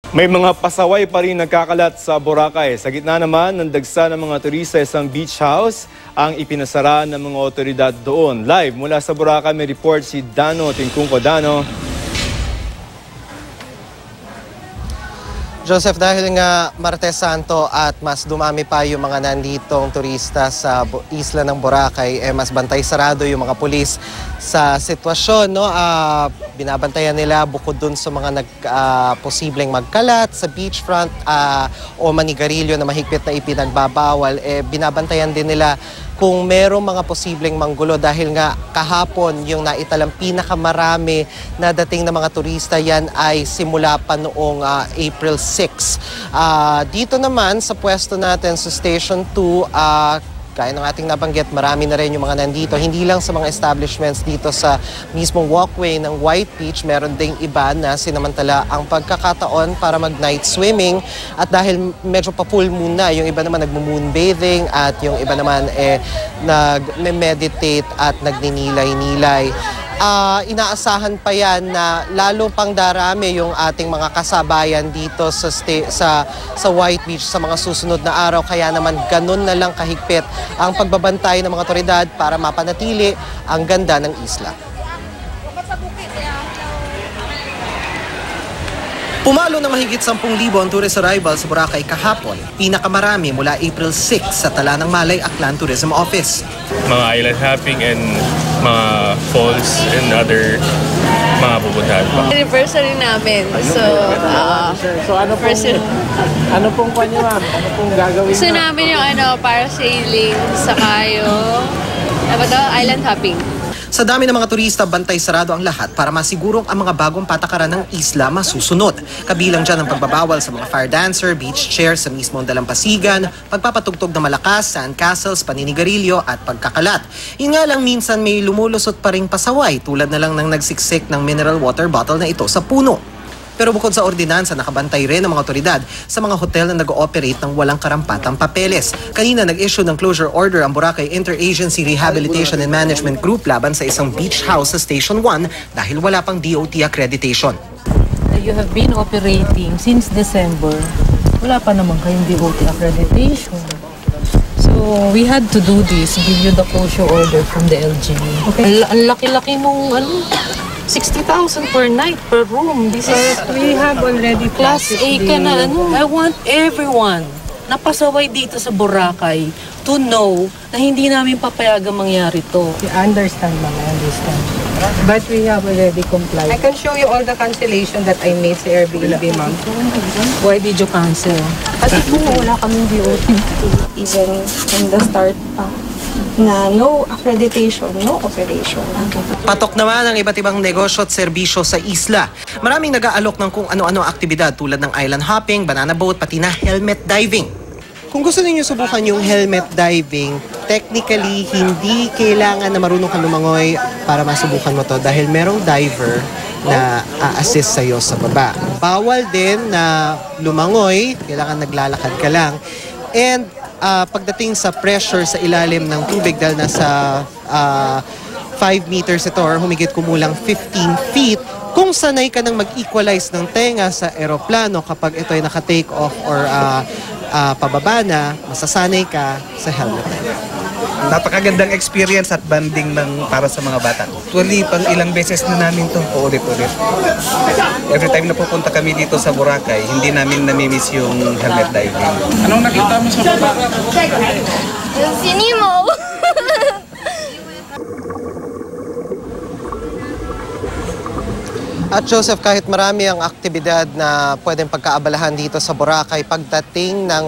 May mga pasaway pa rin nagkakalat sa Boracay. Sa gitna naman ng dagsa ng mga turista isang beach house ang ipinasara ng mga otoridad doon. Live mula sa Boracay may report si Dano Tincungco. Dano. Joseph, dahil nga Martes Santo at mas dumami pa yung mga nanditong turista sa isla ng Boracay, mas bantay sarado yung mga pulis sa sitwasyon. No? Binabantayan nila bukod dun sa mga posibleng magkalat sa beachfront o manigarilyo na mahigpit na ipinagbabawal. Binabantayan din nila kung merong mga posibleng manggulo dahil nga kahapon yung naitalang pinakamarami na dating na mga turista yan ay simula pa noong April 6. Dito naman sa pwesto natin sa Station 2, gaya ng ating nabanggit, marami na rin yung mga nandito. Hindi lang sa mga establishments dito sa mismong walkway ng White Beach, meron ding iba na sinamantala ang pagkakataon para mag-night swimming. At dahil medyo pa-full moon na, yung iba naman nagmo-moonbathing at yung iba naman nag-meditate at nagninilay-nilay. Inaasahan pa yan na lalo pang darami yung ating mga kasabayan dito sa White Beach sa mga susunod na araw. Kaya naman ganun na lang kahigpit ang pagbabantay ng mga otoridad para mapanatili ang ganda ng isla. Pumalo na mahigit 10,000 ang tourist arrivals sa Boracay kahapon. Pinakamarami mula April 6 sa Tala ng Malay Aklan Tourism Office. Mga island hopping and mga falls and other mga pupuntahan pa. Anniversary namin. So ano pong panyo, ma'am? Ano pong gagawin? Gusto namin yung parasailing, saka yung island hopping. Sa dami ng mga turista, bantay sarado ang lahat para masigurong ang mga bagong patakaran ng isla masusunod. Kabilang dyan ang pagbabawal sa mga fire dancer, beach chair sa mismong dalampasigan, pagpapatugtog na malakas, sandcastles, paninigarilyo at pagkakalat. Yun nga lang minsan may lumulusot pa ring pasaway tulad na lang ng nagsiksik ng mineral water bottle na ito sa puno. Pero bukod sa ordinansa, nakabantay rin ang mga otoridad sa mga hotel na nag-ooperate ng walang karampatang papeles. Kanina nag-issue ng closure order ang Boracay Interagency Rehabilitation and Management Group laban sa isang beach house sa Station 1 dahil wala pang DOT accreditation. You have been operating since December. Wala pa naman kayong DOT accreditation. So we had to do this, give you the closure order from the LGU. Okay. Ang laki-laki mong 60,000 per night, per room. This is, We have already Class A ka na. I want everyone na pasaway dito sa Boracay to know na hindi namin papayagang mangyari to. I understand, ma'am. I understand. But we have already complied. I can show you all the cancellation that I made sa Airbnb, ma'am. Why did you cancel? Kasi kung wala kaming DOT. Even from the start pa na no accreditation, no operation. Patok naman ang iba't ibang negosyo at serbisyo sa isla. Maraming nag-aalok ng kung ano-ano aktibidad tulad ng island hopping, banana boat, pati na helmet diving. Kung gusto niyo subukan yung helmet diving, technically hindi kailangan na marunong ka lumangoy para masubukan mo to dahil merong diver na a-assist sa'yo sa baba. Bawal din na lumangoy, kailangan naglalakad ka lang. And pagdating sa pressure sa ilalim ng tubig dahil nasa 5 meters ito or humigit kumulang 15 feet, kung sanay ka nang mag-equalize ng tenga sa eroplano kapag ito ay naka-take off or pababa na, masasanay ka sa helmet. Napakagandang experience at banding para sa mga bata. Actually, pang ilang beses na namin ito, paulit-ulit. Every time na pupunta kami dito sa Boracay, hindi namin namimiss yung helmet diving. Anong nakita mo sa baba? Si Nemo! At Joseph, kahit marami ang aktibidad na pwedeng pagkaabalahan dito sa Boracay, pagdating ng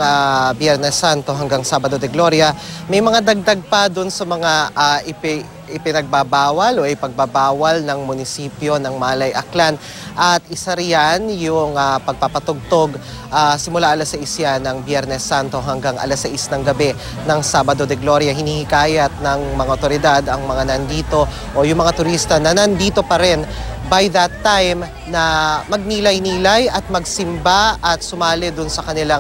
Biyernes Santo hanggang Sabado de Gloria, may mga dagdag pa doon sa mga ipinagbabawal o ipagbabawal ng munisipyo ng Malay Aklan. At isa riyan yung pagpapatugtog simula alas 6 yan ng Biyernes Santo hanggang alas 6 ng gabi ng Sabado de Gloria. Hinihikayat ng mga otoridad ang mga nandito o yung mga turista na nandito pa rin by that time na magnilay-nilay at magsimba at sumali dun sa kanilang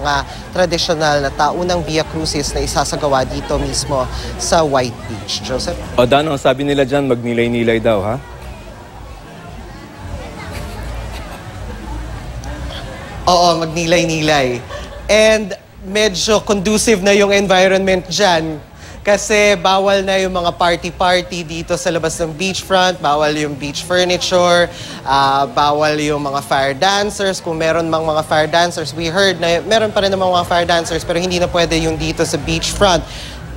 traditional na taunang Via Crucis na isasagawa dito mismo sa White Beach. Joseph? O Dano, sabi nila dyan, magnilay-nilay daw, ha? Oo, magnilay-nilay. And medyo conducive na yung environment dyan. Kasi bawal na yung mga party-party dito sa labas ng beachfront, bawal yung beach furniture, bawal yung mga fire dancers. Kung meron mang mga fire dancers, we heard na meron pa rin mga fire dancers pero hindi na pwede yung dito sa beachfront.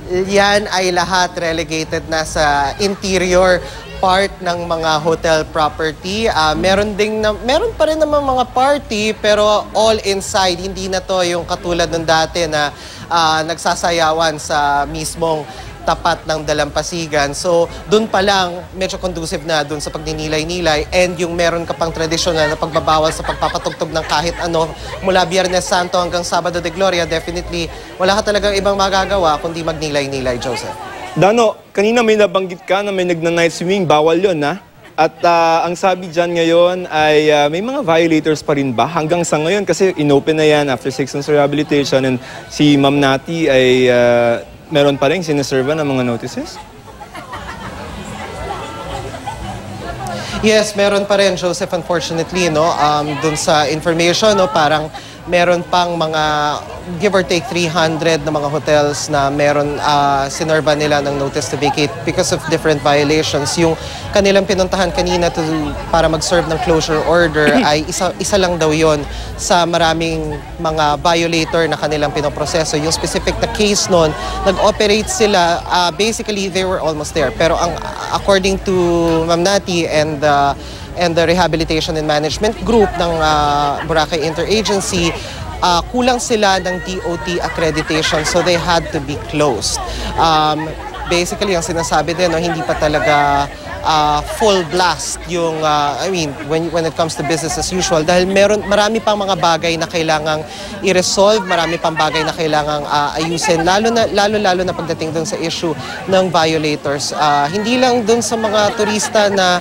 Yan ay lahat relegated na sa interior part ng mga hotel property. Meron pa rin naman mga party pero all inside. Hindi na to yung katulad ng dati na nagsasayawan sa mismong tapat ng dalampasigan. So, dun pa lang, medyo conducive na dun sa pagninilay-nilay and yung meron ka pang tradisyonal na pagbabawal sa pagpapatugtog ng kahit ano mula Biyernes Santo hanggang Sabado de Gloria, definitely wala ka talagang ibang magagawa kundi magnilay-nilay, Joseph. Dano, kanina may nabanggit ka na may nagna-night swimming, bawal yun ha? At ang sabi dyan ngayon ay may mga violators pa rin ba hanggang sa ngayon? Kasi inopen na yan after 6 months rehabilitation and si Ma'am Nati ay meron pa rin sinaserva ng mga notices? Yes, meron pa rin, Joseph, unfortunately, no? Dun sa information, no, parang meron pang mga give or take 300 na mga hotels na meron sinerva nila ng notice to vacate because of different violations. Yung kanilang pinuntahan kanina para mag-serve ng closure order ay isa lang daw yon sa maraming mga violator na kanilang pinoproseso. Yung specific na case nun, nag-operate sila, basically they were almost there. Pero according to Ma'am Nati and the Rehabilitation and Management Group ng Boracay Interagency, kulang sila ng DOT accreditation so they had to be closed. Basically, ang sinasabi din, no, hindi pa talaga full blast yung, when it comes to business as usual dahil marami pang mga bagay na kailangang i-resolve, marami pang bagay na kailangang ayusin, lalo na pagdating dun sa issue ng violators. Hindi lang dun sa mga turista na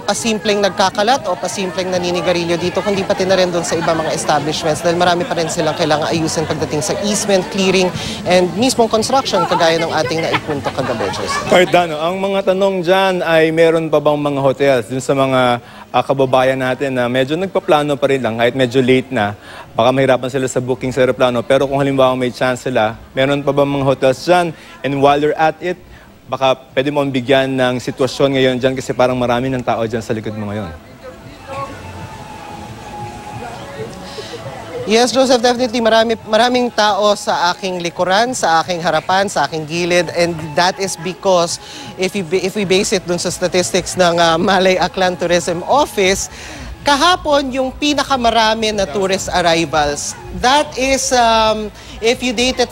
pasimpleng nagkakalat o pasimpleng naninigarilyo dito, kundi pati na rin doon sa ibang mga establishments dahil marami pa rin silang kailangan ayusin pagdating sa easement, clearing, and mismong construction kagaya ng ating naipunto kagabi. Cardano, ang mga tanong dyan ay meron pa bang mga hotels dun sa mga kababayan natin na medyo nagpaplano pa rin lang kahit medyo late na, baka mahirapan sila sa booking sa aeroplano, pero kung halimbawa may chance sila, meron pa bang mga hotels dyan? And while you're at it, baka pwede mo bigyan ng sitwasyon ngayon dyan kasi parang marami ng tao dyan sa likod mo ngayon. Yes, Joseph, definitely maraming tao sa aking likuran, sa aking harapan, sa aking gilid, and that is because if we base it dun sa statistics ng Malay Aklan Tourism Office, kahapon yung pinakamarami na tourist arrivals. That is if you date it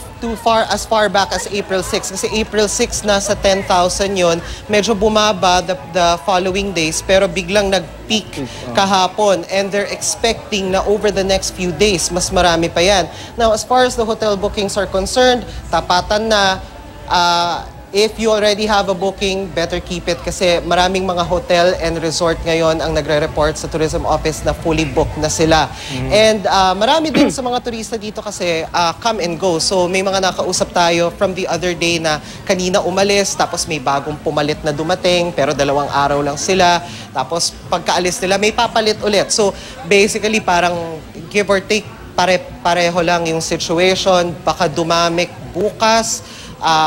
as far back as April 6. Kasi April 6 nasa 10,000 yon, medyo bumaba the following days pero biglang nag-peak kahapon and they're expecting na over the next few days mas marami pa yan. Now as far as the hotel bookings are concerned, tapatan na. If you already have a booking, better keep it kasi maraming mga hotel and resort ngayon ang nagre-report sa tourism office na fully booked na sila. And marami din sa mga turista dito kasi come and go. So may mga nakausap tayo from the other day na kanina umalis, tapos may bagong pumalit na dumating, pero 2 araw lang sila. Tapos pagkaalis nila, may papalit ulit. So basically parang give or take, pareho lang yung situation. Baka dumamik bukas,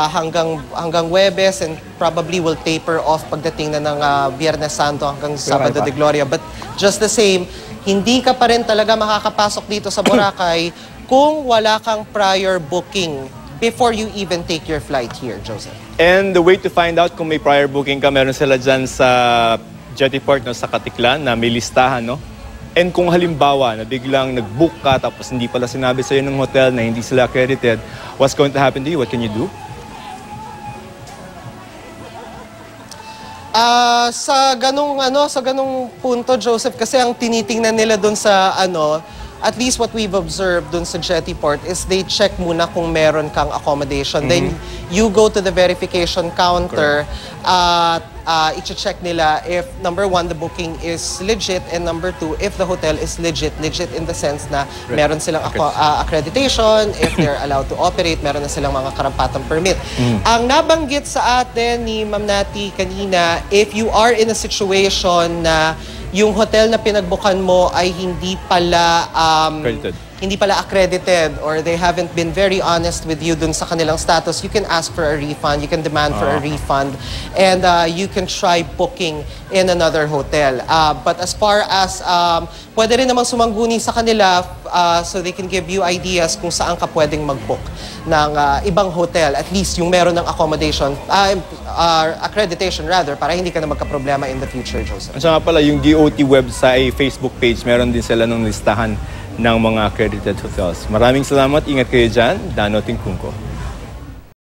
hanggang Huwebes and probably will taper off pagdating na ng Biyernes Santo hanggang Sabado de Gloria. But just the same, hindi ka pa rin talaga makakapasok dito sa Boracay kung wala kang prior booking before you even take your flight here, Joseph. And the way to find out kung may prior booking ka, meron sila dyan sa Jettyport, no, sa Katiklan na may listahan, no? And kung halimbawa na biglang nag-book ka tapos hindi pala sinabi sa'yo ng hotel na hindi sila accredited, what's going to happen to you? What can you do? Sa ganung punto, Joseph, kasi ang tinitingnan nila doon sa at least what we've observed doon sa Jettyport is they check muna kung meron kang accommodation. Then you go to the verification counter. i-check nila if number one, the booking is legit, and number two, if the hotel is legit in the sense na meron silang accreditation, if they're allowed to operate, meron na silang mga karampatang permit. Ang nabanggit sa atin ni Ma'am Nati kanina, if you are in a situation na yung hotel na pinagbukan mo ay hindi pala accredited or they haven't been very honest with you dun sa kanilang status, you can ask for a refund, you can demand for a refund, and you can try booking in another hotel. But as far as pwede rin namang sumangguni sa kanila so they can give you ideas kung saan ka pwedeng mag-book ng ibang hotel, at least yung meron ng accommodation, accreditation rather, para hindi ka na magka-problema in the future, Joseph. At saka pala, yung DOT website, Facebook page, meron din sila ng listahan ng mga accredited hotels. Maraming salamat. Ingat kayo dyan. Dano Tingkungko.